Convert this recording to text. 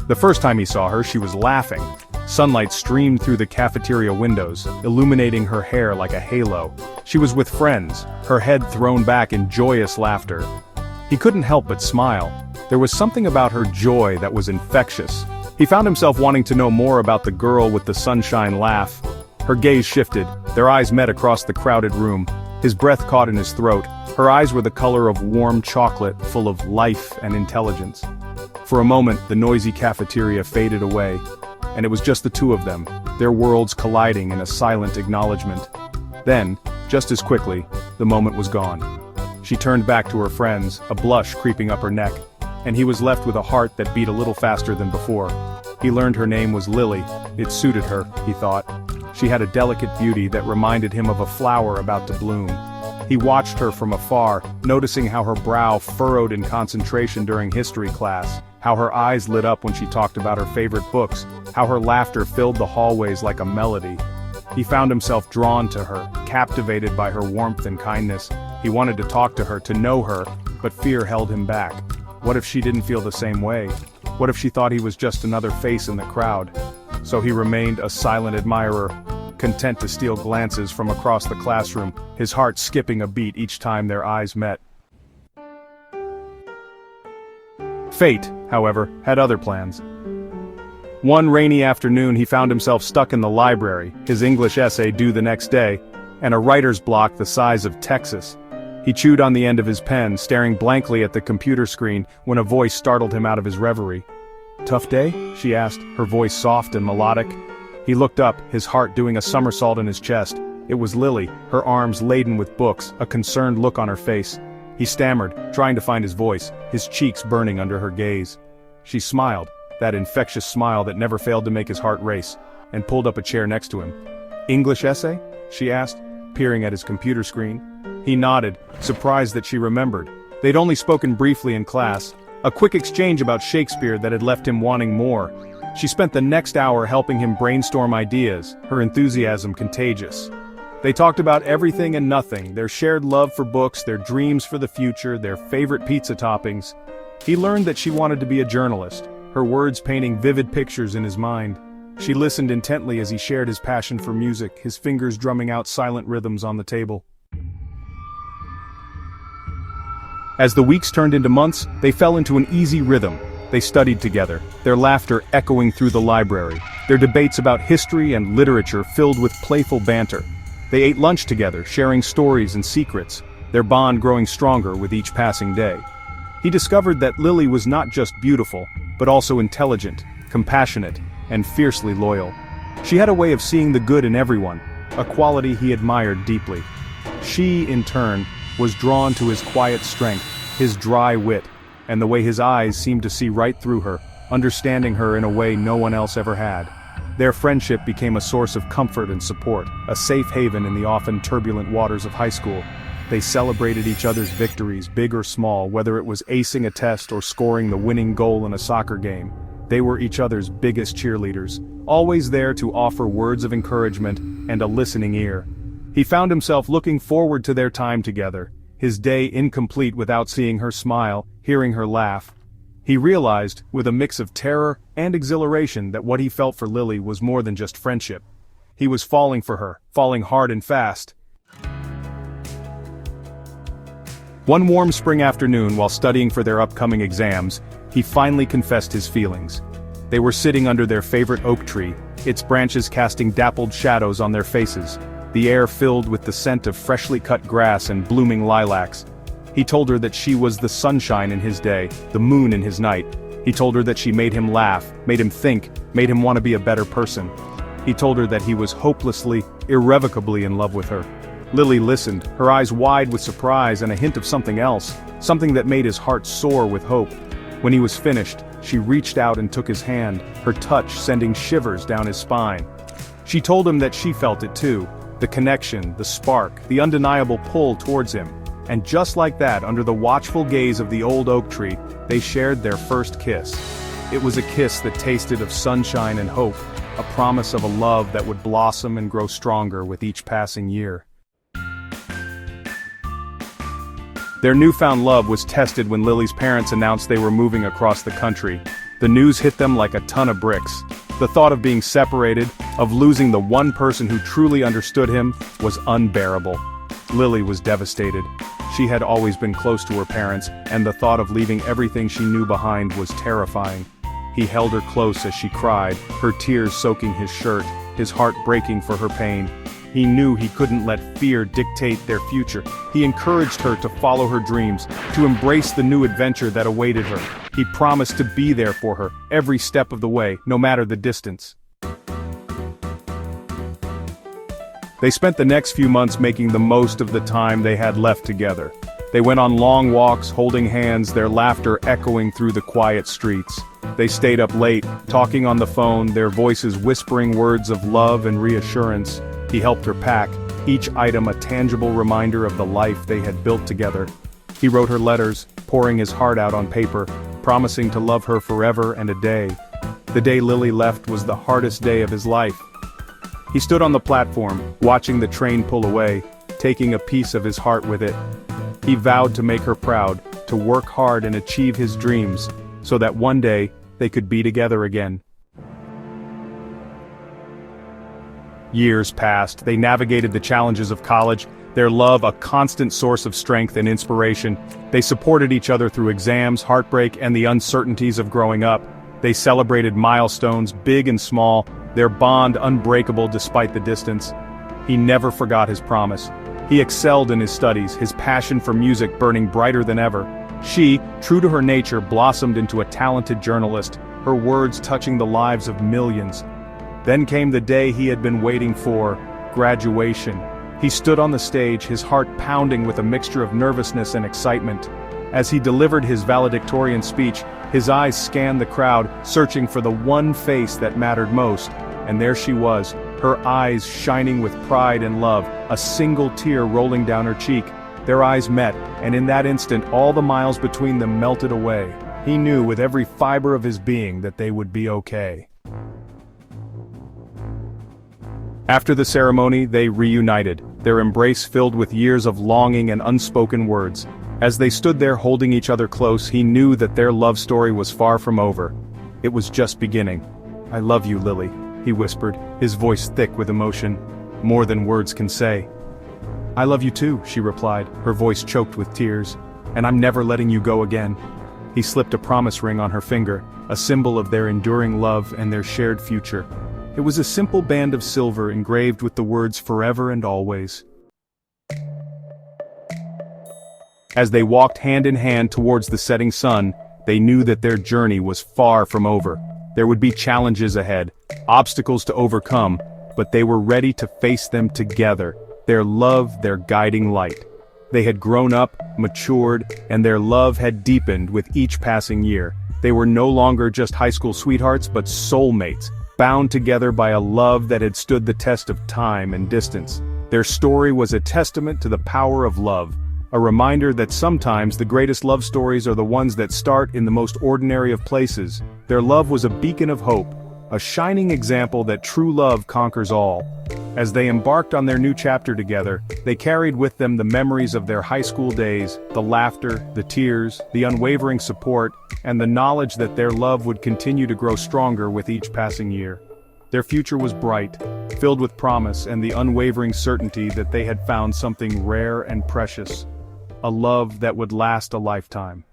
The first time he saw her, she was laughing. Sunlight streamed through the cafeteria windows, illuminating her hair like a halo. She was with friends, her head thrown back in joyous laughter. He couldn't help but smile. There was something about her joy that was infectious. He found himself wanting to know more about the girl with the sunshine laugh. Her gaze shifted, their eyes met across the crowded room. His breath caught in his throat. Her eyes were the color of warm chocolate, full of life and intelligence. For a moment, the noisy cafeteria faded away, and it was just the two of them, their worlds colliding in a silent acknowledgement. Then, just as quickly, the moment was gone. She turned back to her friends, a blush creeping up her neck, and he was left with a heart that beat a little faster than before. He learned her name was Lily. It suited her, he thought. She had a delicate beauty that reminded him of a flower about to bloom. He watched her from afar, noticing how her brow furrowed in concentration during history class, how her eyes lit up when she talked about her favorite books, how her laughter filled the hallways like a melody. He found himself drawn to her, captivated by her warmth and kindness. He wanted to talk to her, to know her, but fear held him back. What if she didn't feel the same way? What if she thought he was just another face in the crowd? So he remained a silent admirer, content to steal glances from across the classroom, his heart skipping a beat each time their eyes met. Fate, however, had other plans. One rainy afternoon he found himself stuck in the library, his English essay due the next day, and a writer's block the size of Texas. He chewed on the end of his pen, staring blankly at the computer screen, when a voice startled him out of his reverie. "Tough day?" she asked, her voice soft and melodic. He looked up, his heart doing a somersault in his chest. It was Lily, her arms laden with books, a concerned look on her face. He stammered, trying to find his voice, his cheeks burning under her gaze. She smiled, that infectious smile that never failed to make his heart race, and pulled up a chair next to him. "English essay?" she asked, peering at his computer screen. He nodded, surprised that she remembered. They'd only spoken briefly in class, a quick exchange about Shakespeare that had left him wanting more. She spent the next hour helping him brainstorm ideas, her enthusiasm contagious. They talked about everything and nothing, their shared love for books, their dreams for the future, their favorite pizza toppings. He learned that she wanted to be a journalist, her words painting vivid pictures in his mind. She listened intently as he shared his passion for music, his fingers drumming out silent rhythms on the table. As the weeks turned into months, they fell into an easy rhythm. They studied together, their laughter echoing through the library, their debates about history and literature filled with playful banter. They ate lunch together, sharing stories and secrets, their bond growing stronger with each passing day. He discovered that Lily was not just beautiful, but also intelligent, compassionate, and fiercely loyal. She had a way of seeing the good in everyone, a quality he admired deeply. She, in turn, was drawn to his quiet strength, his dry wit, and the way his eyes seemed to see right through her, understanding her in a way no one else ever had. Their friendship became a source of comfort and support, a safe haven in the often turbulent waters of high school. They celebrated each other's victories, big or small, whether it was acing a test or scoring the winning goal in a soccer game. They were each other's biggest cheerleaders, always there to offer words of encouragement and a listening ear. He found himself looking forward to their time together, his day incomplete without seeing her smile, hearing her laugh. He realized, with a mix of terror and exhilaration, that what he felt for Lily was more than just friendship. He was falling for her, falling hard and fast. One warm spring afternoon, while studying for their upcoming exams, he finally confessed his feelings. They were sitting under their favorite oak tree, its branches casting dappled shadows on their faces, the air filled with the scent of freshly cut grass and blooming lilacs. He told her that she was the sunshine in his day, the moon in his night. He told her that she made him laugh, made him think, made him want to be a better person. He told her that he was hopelessly, irrevocably in love with her. Lily listened, her eyes wide with surprise and a hint of something else, something that made his heart soar with hope. When he was finished, she reached out and took his hand, her touch sending shivers down his spine. She told him that she felt it too, the connection, the spark, the undeniable pull towards him. And just like that, under the watchful gaze of the old oak tree, they shared their first kiss. It was a kiss that tasted of sunshine and hope, a promise of a love that would blossom and grow stronger with each passing year. Their newfound love was tested when Lily's parents announced they were moving across the country. The news hit them like a ton of bricks. The thought of being separated, of losing the one person who truly understood him, was unbearable. Lily was devastated. She had always been close to her parents, and the thought of leaving everything she knew behind was terrifying. He held her close as she cried, her tears soaking his shirt, his heart breaking for her pain. He knew he couldn't let fear dictate their future. He encouraged her to follow her dreams, to embrace the new adventure that awaited her. He promised to be there for her, every step of the way, no matter the distance. They spent the next few months making the most of the time they had left together. They went on long walks, holding hands, their laughter echoing through the quiet streets. They stayed up late, talking on the phone, their voices whispering words of love and reassurance. He helped her pack, each item a tangible reminder of the life they had built together. He wrote her letters, pouring his heart out on paper, promising to love her forever and a day. The day Lily left was the hardest day of his life. He stood on the platform, watching the train pull away, taking a piece of his heart with it. He vowed to make her proud, to work hard and achieve his dreams, so that one day, they could be together again. Years passed, they navigated the challenges of college, their love a constant source of strength and inspiration. They supported each other through exams, heartbreak, and the uncertainties of growing up. They celebrated milestones, big and small, their bond unbreakable despite the distance. He never forgot his promise. He excelled in his studies, his passion for music burning brighter than ever. She, true to her nature, blossomed into a talented journalist, her words touching the lives of millions. Then came the day he had been waiting for, graduation. He stood on the stage, his heart pounding with a mixture of nervousness and excitement. As he delivered his valedictorian speech, his eyes scanned the crowd, searching for the one face that mattered most. And there she was, her eyes shining with pride and love, a single tear rolling down her cheek. Their eyes met, and in that instant all the miles between them melted away. He knew with every fiber of his being that they would be okay. After the ceremony, they reunited, their embrace filled with years of longing and unspoken words. As they stood there holding each other close, he knew that their love story was far from over. It was just beginning. "I love you, Lily," he whispered, his voice thick with emotion, more than words can say. "I love you too," she replied, her voice choked with tears, "and I'm never letting you go again." He slipped a promise ring on her finger, a symbol of their enduring love and their shared future. It was a simple band of silver engraved with the words forever and always. As they walked hand in hand towards the setting sun, they knew that their journey was far from over. There would be challenges ahead, obstacles to overcome, but they were ready to face them together, their love their guiding light. They had grown up, matured, and their love had deepened with each passing year. They were no longer just high school sweethearts but soulmates, bound together by a love that had stood the test of time and distance. Their story was a testament to the power of love, a reminder that sometimes the greatest love stories are the ones that start in the most ordinary of places. Their love was a beacon of hope, a shining example that true love conquers all. As they embarked on their new chapter together, they carried with them the memories of their high school days, the laughter, the tears, the unwavering support, and the knowledge that their love would continue to grow stronger with each passing year. Their future was bright, filled with promise and the unwavering certainty that they had found something rare and precious, a love that would last a lifetime.